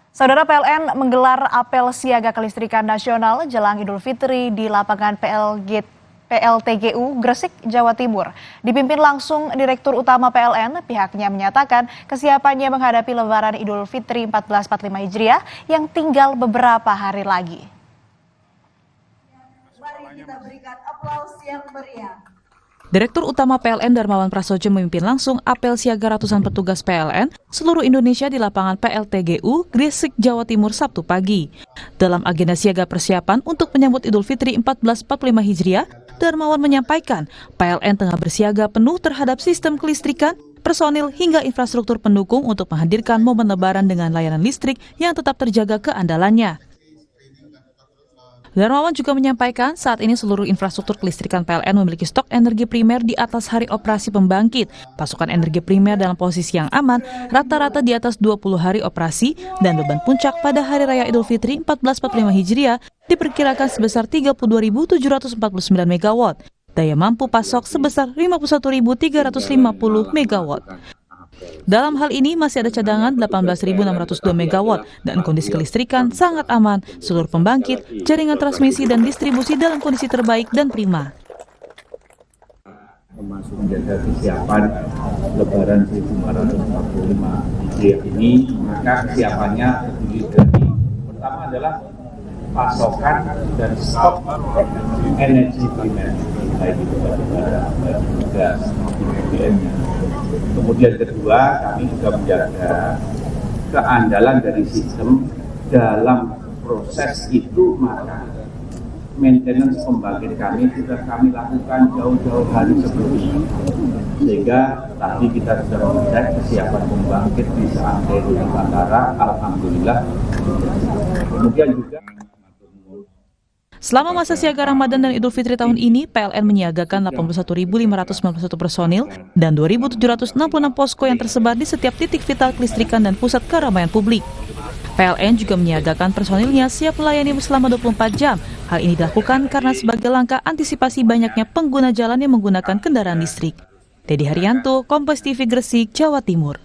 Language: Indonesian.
Saudara, PLN menggelar apel siaga kelistrikan nasional jelang Idul Fitri di lapangan PLTGU Gresik, Jawa Timur. Dipimpin langsung Direktur Utama PLN, pihaknya menyatakan kesiapannya menghadapi Lebaran Idul Fitri 1445 Hijriah yang tinggal beberapa hari lagi. Mari kita berikan aplaus yang meriah. Direktur Utama PLN Darmawan Prasojo memimpin langsung apel siaga ratusan petugas PLN seluruh Indonesia di lapangan PLTGU Gresik, Jawa Timur Sabtu pagi. Dalam agenda siaga persiapan untuk menyambut Idul Fitri 1445 Hijriah, Darmawan menyampaikan PLN tengah bersiaga penuh terhadap sistem kelistrikan, personil hingga infrastruktur pendukung untuk menghadirkan momen Lebaran dengan layanan listrik yang tetap terjaga keandalannya. Darmawan juga menyampaikan saat ini seluruh infrastruktur kelistrikan PLN memiliki stok energi primer di atas hari operasi pembangkit. Pasokan energi primer dalam posisi yang aman, rata-rata di atas 20 hari operasi, dan beban puncak pada Hari Raya Idul Fitri 1445 Hijriah diperkirakan sebesar 32.749 MW. Daya mampu pasok sebesar 51.350 MW. Dalam hal ini masih ada cadangan 18.602 MW dan kondisi kelistrikan sangat aman, seluruh pembangkit, jaringan transmisi dan distribusi dalam kondisi terbaik dan prima. Termasuk menjaga kesiapan Lebaran 1445 Hijriah ini, maka kesiapannya terdiri dari pertama adalah pasokan dan stok energi primer, baik itu batubara, gas, BBM-nya. Kemudian kedua, kami juga menjaga keandalan dari sistem dalam proses itu, maka maintenance pembangkit kami sudah kami lakukan jauh-jauh hari sebelumnya. Sehingga tadi kita sudah mengecek kesiapan pembangkit di saat Nusantara, alhamdulillah. Kemudian juga selama masa siaga Ramadan dan Idul Fitri tahun ini, PLN menyiagakan 81.591 personil dan 2.766 posko yang tersebar di setiap titik vital kelistrikan dan pusat keramaian publik. PLN juga menyiagakan personilnya siap melayani selama 24 jam. Hal ini dilakukan karena sebagai langkah antisipasi banyaknya pengguna jalan yang menggunakan kendaraan listrik. Dedi Haryanto, Kompas TV Gresik, Jawa Timur.